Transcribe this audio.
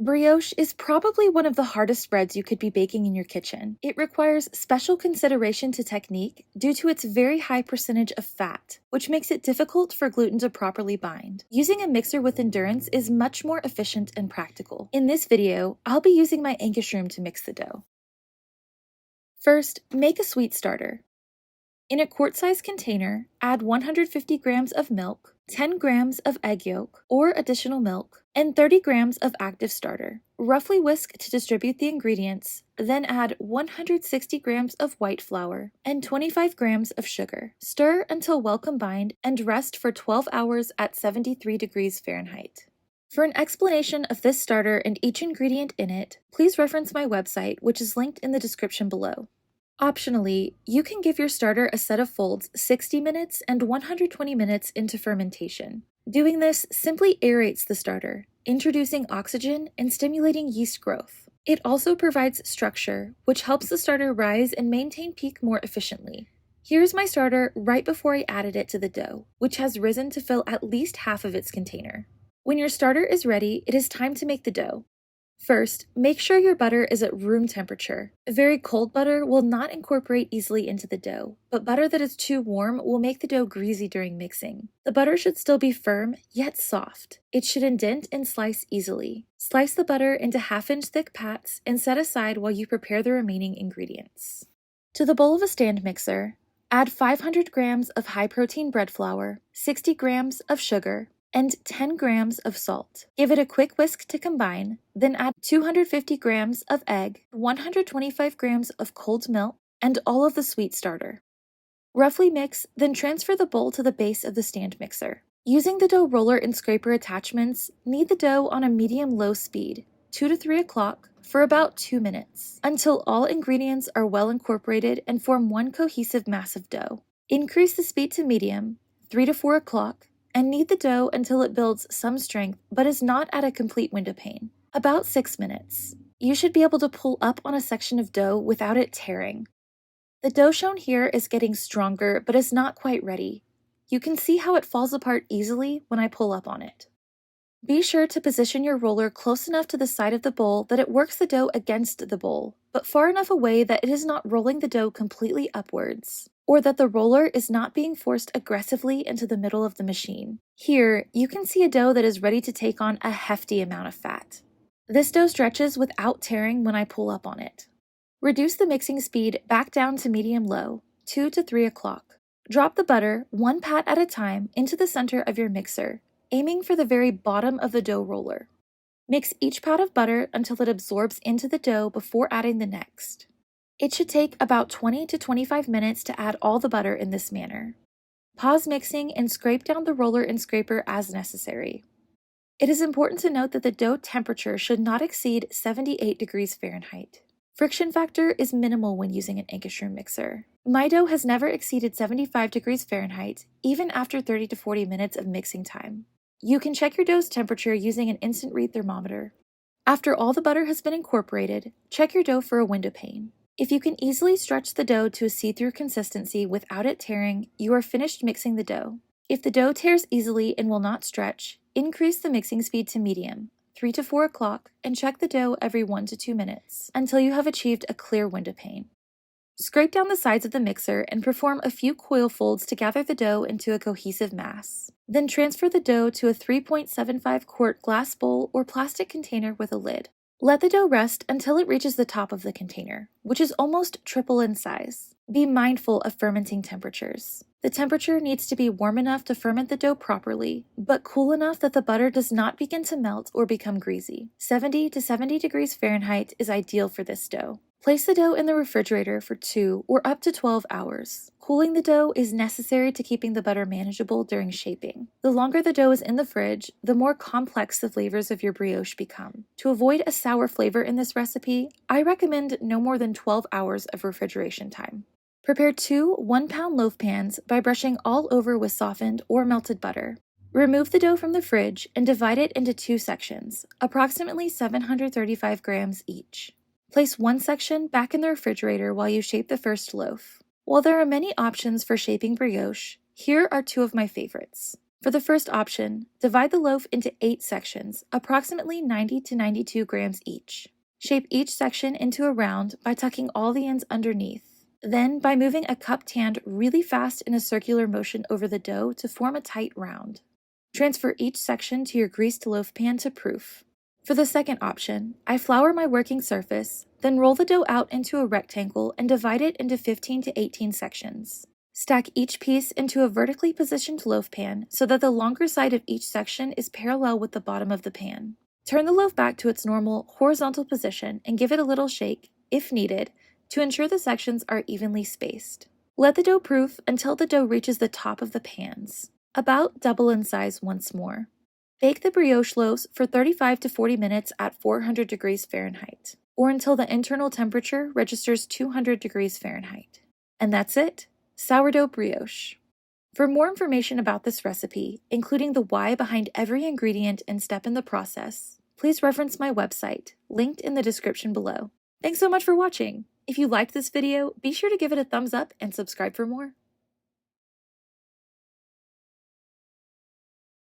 Brioche is probably one of the hardest breads you could be baking in your kitchen. It requires special consideration to technique due to its very high percentage of fat, which makes it difficult for gluten to properly bind. Using a mixer with endurance is much more efficient and practical. In this video, I'll be using my Ankarsrum to mix the dough. First, make a sweet starter. In a quart-size container, add 150 grams of milk, 10 grams of egg yolk or additional milk, and 30 grams of active starter. Roughly whisk to distribute the ingredients, then add 160 grams of white flour and 25 grams of sugar. Stir until well combined and rest for 12 hours at 73 degrees Fahrenheit. For an explanation of this starter and each ingredient in it, please reference my website, which is linked in the description below. Optionally, you can give your starter a set of folds 60 minutes and 120 minutes into fermentation. Doing this simply aerates the starter, introducing oxygen and stimulating yeast growth. It also provides structure, which helps the starter rise and maintain peak more efficiently. Here's my starter right before I added it to the dough, which has risen to fill at least half of its container. When your starter is ready, it is time to make the dough. First, make sure your butter is at room temperature. Very cold butter will not incorporate easily into the dough, but butter that is too warm will make the dough greasy during mixing. The butter should still be firm, yet soft. It should indent and slice easily. Slice the butter into half-inch thick pats and set aside while you prepare the remaining ingredients. To the bowl of a stand mixer, add 500 grams of high-protein bread flour, 60 grams of sugar, and 10 grams of salt. Give it a quick whisk to combine, then add 250 grams of egg, 125 grams of cold milk, and all of the sweet starter. Roughly mix, then transfer the bowl to the base of the stand mixer. Using the dough roller and scraper attachments, knead the dough on a medium-low speed, 2 to 3 o'clock, for about 2 minutes, until all ingredients are well incorporated and form one cohesive mass of dough. Increase the speed to medium, 3 to 4 o'clock, and knead the dough until it builds some strength but is not at a complete window pane. About 6 minutes. You should be able to pull up on a section of dough without it tearing. The dough shown here is getting stronger but is not quite ready. You can see how it falls apart easily when I pull up on it. Be sure to position your roller close enough to the side of the bowl that it works the dough against the bowl, but far enough away that it is not rolling the dough completely upwards, or that the roller is not being forced aggressively into the middle of the machine. Here, you can see a dough that is ready to take on a hefty amount of fat. This dough stretches without tearing when I pull up on it. Reduce the mixing speed back down to medium-low, 2 to 3 o'clock. Drop the butter, one pat at a time, into the center of your mixer, aiming for the very bottom of the dough roller. Mix each pat of butter until it absorbs into the dough before adding the next. It should take about 20 to 25 minutes to add all the butter in this manner. Pause mixing and scrape down the roller and scraper as necessary. It is important to note that the dough temperature should not exceed 78 degrees Fahrenheit. Friction factor is minimal when using an Ankarsrum mixer. My dough has never exceeded 75 degrees Fahrenheit, even after 30 to 40 minutes of mixing time. You can check your dough's temperature using an instant read thermometer. After all the butter has been incorporated, check your dough for a window pane. If you can easily stretch the dough to a see-through consistency without it tearing, you are finished mixing the dough. If the dough tears easily and will not stretch, increase the mixing speed to medium, 3 to 4 o'clock, and check the dough every 1 to 2 minutes until you have achieved a clear window pane. Scrape down the sides of the mixer and perform a few coil folds to gather the dough into a cohesive mass. Then transfer the dough to a 3.75 quart glass bowl or plastic container with a lid. Let the dough rest until it reaches the top of the container, which is almost triple in size. Be mindful of fermenting temperatures. The temperature needs to be warm enough to ferment the dough properly, but cool enough that the butter does not begin to melt or become greasy. 70 to 70 degrees Fahrenheit is ideal for this dough. Place the dough in the refrigerator for 2 or up to 12 hours. Cooling the dough is necessary to keeping the butter manageable during shaping. The longer the dough is in the fridge, the more complex the flavors of your brioche become. To avoid a sour flavor in this recipe, I recommend no more than 12 hours of refrigeration time. Prepare 2 1-pound loaf pans by brushing all over with softened or melted butter. Remove the dough from the fridge and divide it into 2 sections, approximately 735 grams each. Place one section back in the refrigerator while you shape the first loaf. While there are many options for shaping brioche, here are 2 of my favorites. For the first option, divide the loaf into 8 sections, approximately 90 to 92 grams each. Shape each section into a round by tucking all the ends underneath. Then, by moving a cupped hand really fast in a circular motion over the dough to form a tight round. Transfer each section to your greased loaf pan to proof. For the second option, I flour my working surface, then roll the dough out into a rectangle and divide it into 15 to 18 sections. Stack each piece into a vertically positioned loaf pan so that the longer side of each section is parallel with the bottom of the pan. Turn the loaf back to its normal horizontal position and give it a little shake, if needed, to ensure the sections are evenly spaced. Let the dough proof until the dough reaches the top of the pans, about double in size once more. Bake the brioche loaves for 35 to 40 minutes at 400 degrees Fahrenheit, or until the internal temperature registers 200 degrees Fahrenheit. And that's it. Sourdough brioche. For more information about this recipe, including the why behind every ingredient and step in the process, please reference my website, linked in the description below. Thanks so much for watching. If you liked this video, be sure to give it a thumbs up and subscribe for more.